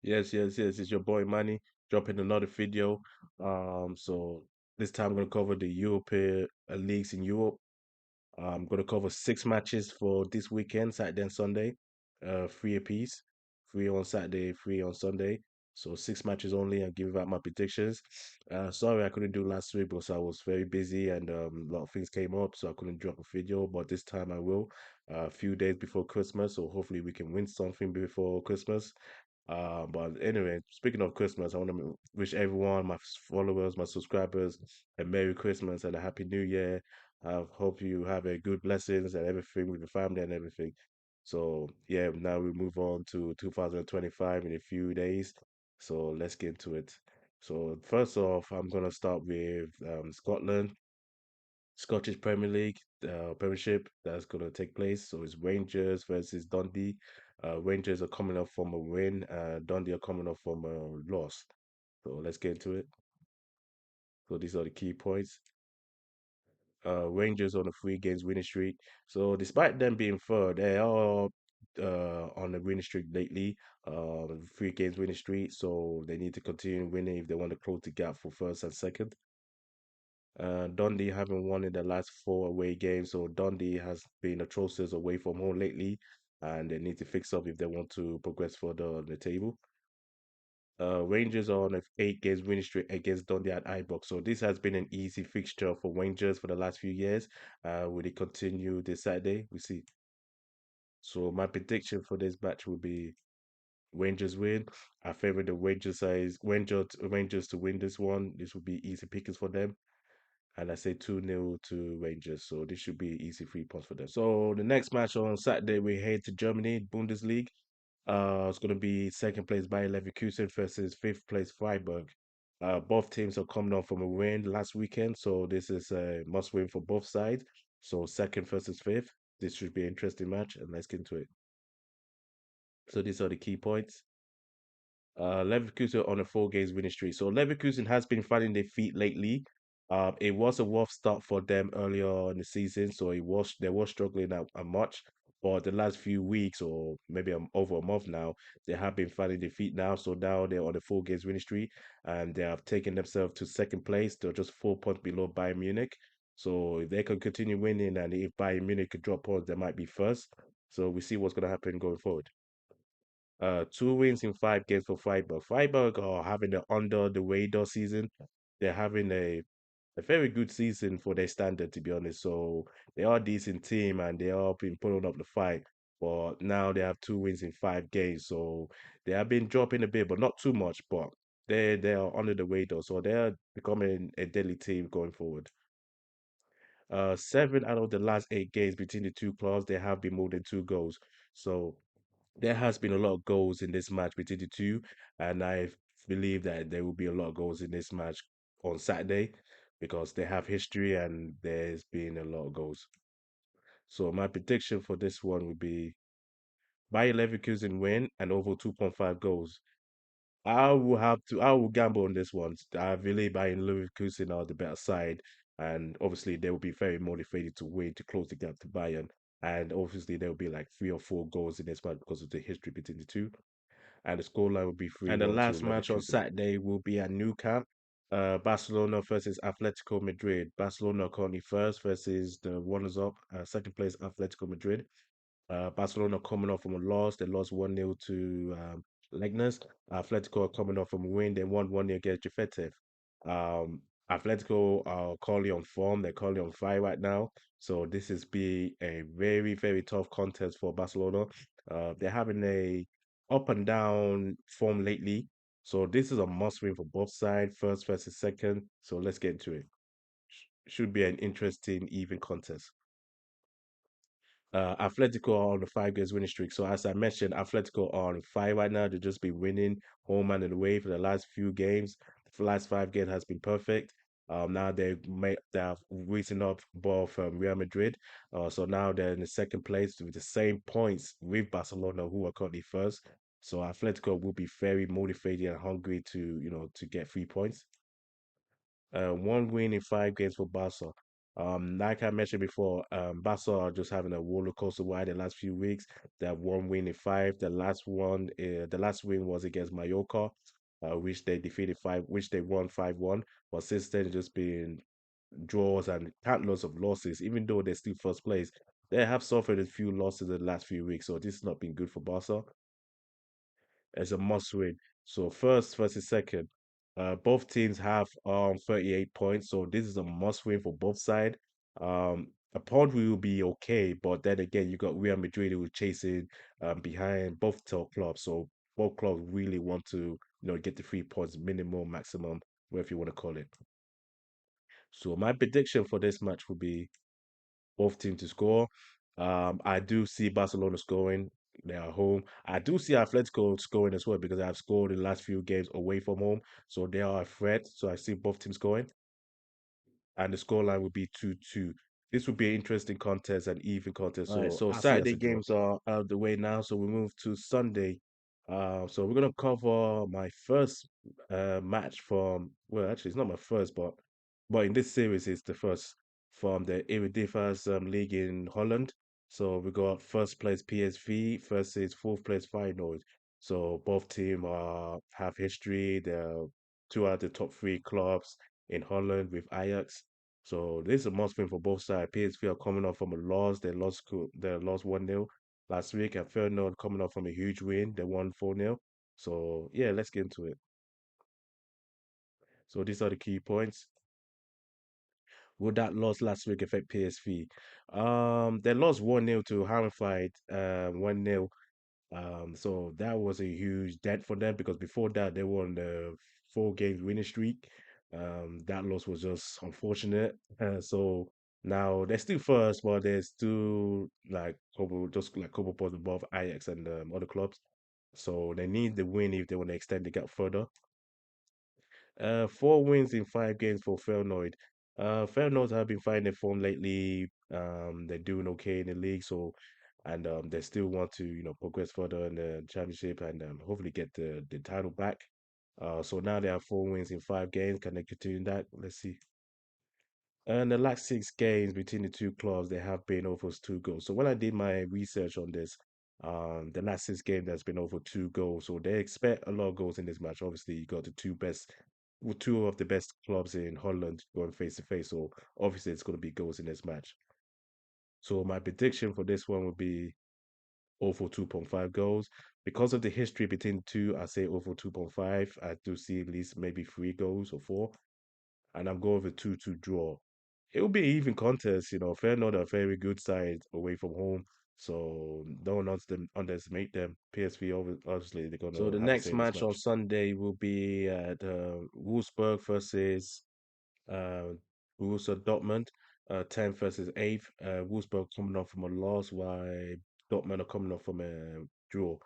Yes. It's your boy Manny dropping another video. So this time I'm gonna cover the European leagues in Europe. I'm gonna cover 6 matches for this weekend, Saturday and Sunday. Three apiece, three on Saturday, three on Sunday. So 6 matches only. And give out my predictions. Sorry I couldn't do last week because I was very busy and a lot of things came up, so I couldn't drop a video. But this time I will. A few days before Christmas, so hopefully we can win something before Christmas. But anyway, speaking of Christmas, I want to wish everyone, my followers, my subscribers, a Merry Christmas and a Happy New Year. I hope you have a good blessings and everything with your family and everything. So yeah, now we move on to 2025 in a few days. So let's get into it. So first off, I'm gonna start with Scotland. Scottish Premier League, Premiership that's going to take place. So it's Rangers versus Dundee. Rangers are coming up from a win. Dundee are coming up from a loss. So let's get into it. So these are the key points. Rangers on a 3 games winning streak. So despite them being third, they are on a winning streak lately. 3 games winning streak. So they need to continue winning if they want to close the gap for first and second. Dundee haven't won in the last 4 away games, so Dundee has been atrocious away from home lately, and they need to fix up if they want to progress further on the table. Rangers are on a 8 games winning streak against Dundee at Ibrox, so this has been an easy fixture for Rangers for the last few years. Will it continue this Saturday? We see. So my prediction for this match will be Rangers win. I favor the Rangers to win this one. This will be easy pickings for them. And I say 2-0 to Rangers. So this should be easy 3 points for them. So the next match on Saturday, we head to Germany, Bundesliga. It's going to be second place Bayer Leverkusen versus fifth place Freiburg. Both teams are coming off from a win last weekend, so this is a must win for both sides. So second versus fifth. This should be an interesting match, and let's get into it. So these are the key points. Leverkusen on a 4 games winning streak. So Leverkusen has been finding their feet lately. It was a rough start for them earlier in the season, so they were struggling at much. But the last few weeks, or maybe over a month now, they have been finding their feet now. So now they're on a 4 games winning streak, and they have taken themselves to second place. They're just 4 points below Bayern Munich. So if they can continue winning, and if Bayern Munich could drop points, they might be first. So we see what's going to happen going forward. 2 wins in 5 games for Freiburg. Freiburg are having an under the radar season. They're having a very good season for their standard, to be honest. So they are a decent team and they are been putting up the fight. But now they have 2 wins in 5 games. So they have been dropping a bit, but not too much. But they are under the radar. So they are becoming a deadly team going forward. 7 out of the last 8 games between the two clubs, they have been more than 2 goals. So there has been a lot of goals in this match between the two, and I believe that there will be a lot of goals in this match on Saturday because they have history and there's been a lot of goals. So my prediction for this one would be Bayer Leverkusen win and over 2.5 goals. I will gamble on this one. I believe Bayern Leverkusen are the better side, and obviously they will be very motivated to win to close the gap to Bayern. And obviously there will be like 3 or 4 goals in this match because of the history between the two. And the scoreline will be And the 3-1 to last match on Leverkusen. Saturday will be at Nou Camp. Barcelona versus Atletico Madrid. Barcelona are currently first versus the runners-up, second place Atletico Madrid. Barcelona coming off from a loss. They lost 1-0 to Leganes. Atletico are coming off from a win. They won 1-0 against Juventus. Um, Atletico are currently on form. They're currently on fire right now. So this is be a very, very tough contest for Barcelona. They're having a up and down form lately. So this is a must win for both sides, first versus second. So let's get into it. Should be an interesting, even contest. Atletico are on the 5 games winning streak. So as I mentioned, Atletico are on five right now. They've just been winning home and away for the last few games. The last 5 games has been perfect. Now they're reaching up ball from Real Madrid. So now they're in the second place with the same points with Barcelona, who are currently first. So Atletico will be very motivated and hungry to to get 3 points. 1 win in 5 games for Barca. Like I mentioned before, Barca are just having a roller coaster ride the last few weeks. They have one win in five. The last win was against Mallorca, which they defeated five, which they won 5-1. But since then, it's just been draws and countless of losses. Even though they're still first place, they have suffered a few losses in the last few weeks. So this has not been good for Barca. It's a must win. So first versus second. Both teams have 38 points, so this is a must win for both sides. A point will be okay, but then again, you got Real Madrid who are chasing behind both top clubs. So both clubs really want to, get the 3 points minimum, maximum, whatever you want to call it. So my prediction for this match will be both teams to score. I do see Barcelona scoring. They are home. I do see Atletico scoring as well because I've scored in the last few games away from home. So they are a threat. So I see both teams scoring. And the scoreline will be 2-2. This will be an interesting contest and even contest. All right, So so I see it as Saturday a draw. games are out of the way now, so we move to Sunday. So we're gonna cover my first match from well, actually it's not my first, but in this series it's the first from the Eredivisie league in Holland. So we got first place PSV versus fourth place Feyenoord. So both team have history. They're two out of the top three clubs in Holland with Ajax. So this is a must win for both sides. PSV are coming off from a loss. They lost 1-0 last week, and Feyenoord coming off from a huge win. They won 4-0. So yeah, let's get into it. So these are the key points. Will that loss last week affect PSV? They lost 1-0 to Hammerfight, 1-0. So that was a huge dent for them because before that they were on the 4 games winning streak. That loss was just unfortunate. So now they're still first, but they're still couple points above Ajax and other clubs. So they need the win if they want to extend the gap further. 4 wins in 5 games for Feyenoord. Feyenoord have been finding their form lately. They're doing okay in the league, so and they still want to, progress further in the championship and hopefully get the title back. So now they have 4 wins in 5 games. Can they continue that? Let's see. And the last 6 games between the two clubs, they have been over 2 goals. So when I did my research on this, the last 6 games there's been over 2 goals. So they expect a lot of goals in this match. Obviously, you got the two of the best clubs in Holland going face to face. So obviously, it's going to be goals in this match. So my prediction for this one would be over 2.5 goals. Because of the history between the two, I say over 2.5. I do see at least maybe 3 goals or four, and I'm going with a 2-2 draw. It will be an even contest, Feyenoord are a very good side away from home, so don't underestimate them. PSV, obviously, they're So gonna the have a next serious match on match. Sunday will be at Wolfsburg versus uh, Borussia Dortmund, 10th versus 8th. Wolfsburg coming off from a loss, while Dortmund are coming off from a draw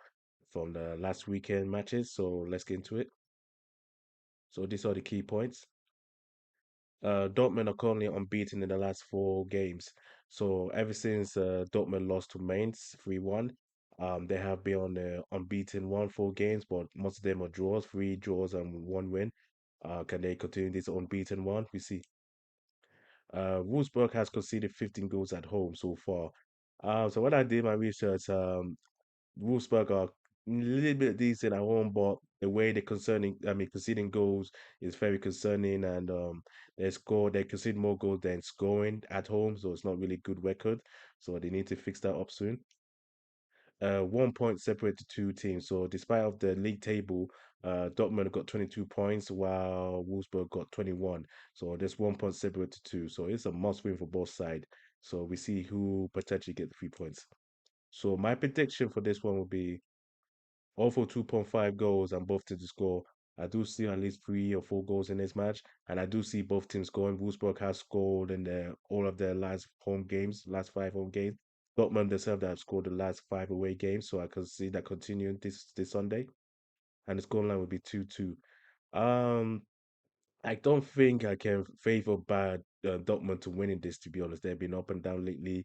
from the last weekend matches. So let's get into it. So these are the key points. Dortmund are currently unbeaten in the last 4 games. So ever since Dortmund lost to Mainz 3-1, they have been on the unbeaten 1-4 games, but most of them are draws, 3 draws and 1 win. Can they continue this unbeaten one? We see. Wolfsburg has conceded 15 goals at home so far. So when I did my research, Wolfsburg are a little bit decent at home, but the way conceding goals is very concerning, and they concede more goals than scoring at home, so it's not really good record. So they need to fix that up soon. 1 point separate the two teams. So despite of the league table, Dortmund got 22 points while Wolfsburg got 21. So there's 1 point separate the two. So it's a must win for both sides. So we see who potentially get the 3 points. So my prediction for this one will be over 2.5 goals and both teams to score. I do see at least 3 or 4 goals in this match, and I do see both teams scoring. Wolfsburg has scored in all of their last 5 home games. Dortmund themselves have scored the last 5 away games, so I can see that continuing this Sunday, and the scoreline will be 2-2. Um, I don't think I can favor bad Dortmund to winning this. To be honest, they've been up and down lately.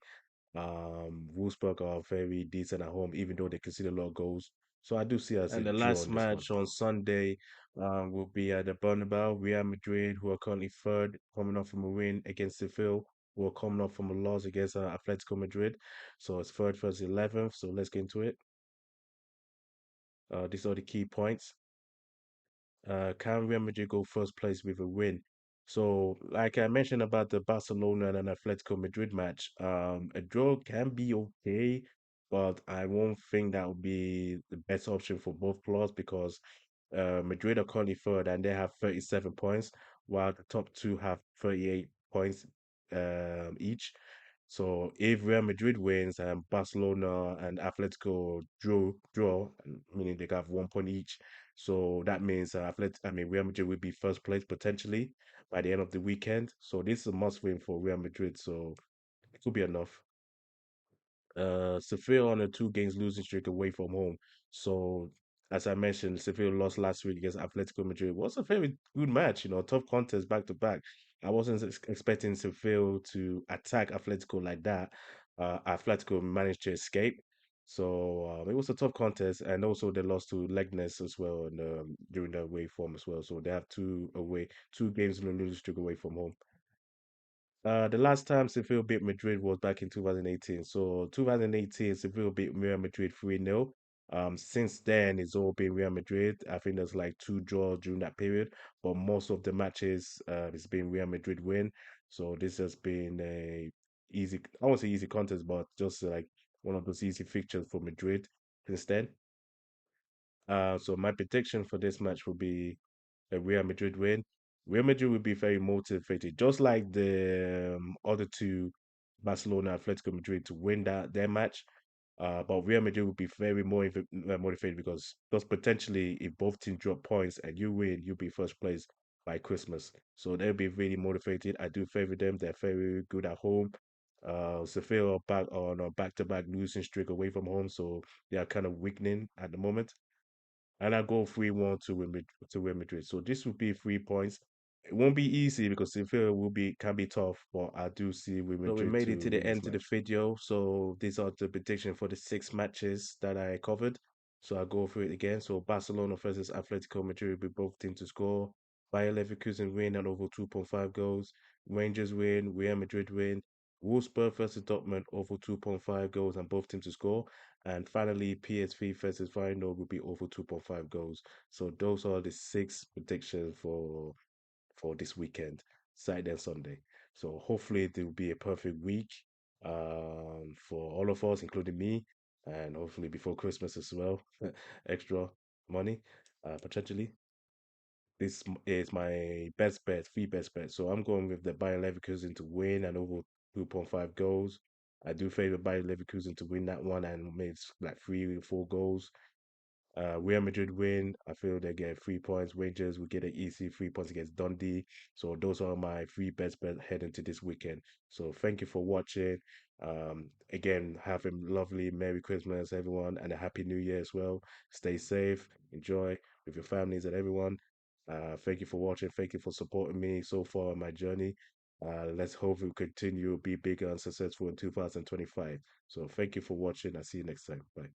Wolfsburg are very decent at home, even though they concede a lot of goals. So I do see us a And the draw last in this one. match on Sunday will be at the Bernabeu. Real Madrid, who are currently third, coming off from a win against Seville. We're coming off from a loss against Atletico Madrid. So it's third versus 11th. So let's get into it. These are the key points. Can Real Madrid go first place with a win? So, like I mentioned about the Barcelona and Atletico Madrid match, a draw can be okay, but I won't think that would be the best option for both clubs because Madrid are currently third and they have 37 points, while the top two have 38 points each. So if Real Madrid wins and Barcelona and Atletico draw, meaning they have 1 point each, so that means Real Madrid will be first place potentially by the end of the weekend. So this is a must win for Real Madrid. So it could be enough. Sevilla on a 2 games losing streak away from home. So, as I mentioned, Sevilla lost last week against Atletico Madrid. It was a very good match, tough contest back to back. I wasn't expecting Sevilla to attack Atletico like that. Atletico managed to escape. So it was a tough contest, and also they lost to Legness as well during the away form as well. So they have 2 games in a losing streak away from home. The last time Seville beat Madrid was back in 2018. So 2018, Seville beat Real Madrid 3-0. Since then, it's all been Real Madrid. I think there's like 2 draws during that period, but most of the matches, it's been Real Madrid win. So this has been a easy, I won't say easy contest, but just like one of those easy fixtures for Madrid instead. So my prediction for this match will be a Real Madrid win. Real Madrid will be very motivated, just like the other two, Barcelona, Atletico Madrid, to win their match. But Real Madrid will be very more motivated because potentially if both teams drop points and you win, you'll be first place by Christmas. So they'll be really motivated. I do favor them. They're very good at home. Sevilla are back on a back-to-back losing streak away from home, so they are kind of weakening at the moment and I go 3-1 to Real Madrid. So this will be 3 points. It won't be easy because Sevilla can be tough, but I do see Real So we Madrid made it to to the win this end of the match. video. So these are the prediction for the 6 matches that I covered. So I'll go through it again. So Barcelona versus Atletico Madrid will be both teams to score. Bayer Leverkusen win and over 2.5 goals. Rangers win. Real Madrid win. Wolfsburg versus Dortmund over 2.5 goals and both teams to score. And finally, PSV versus Feyenoord will be over 2.5 goals. So those are the 6 predictions for this weekend, Saturday and Sunday. So hopefully it will be a perfect week for all of us, including me, and hopefully before Christmas as well, extra money potentially. Is my best bet, three best bets. So I'm going with the Bayern Leverkusen to win and over 2.5 goals. I do favor Bayern Leverkusen to win that one and make like 3 or 4 goals. Real Madrid win. I feel they get 3 points. Rangers will get an easy 3 points against Dundee. So those are my three best bets heading to this weekend. So thank you for watching. Again, have a lovely Merry Christmas, everyone, and a Happy New Year as well. Stay safe, enjoy with your families and everyone. Thank you for watching. Thank you for supporting me so far on my journey. Let's hope we continue to be bigger and successful in 2025. So thank you for watching. I'll see you next time. Bye.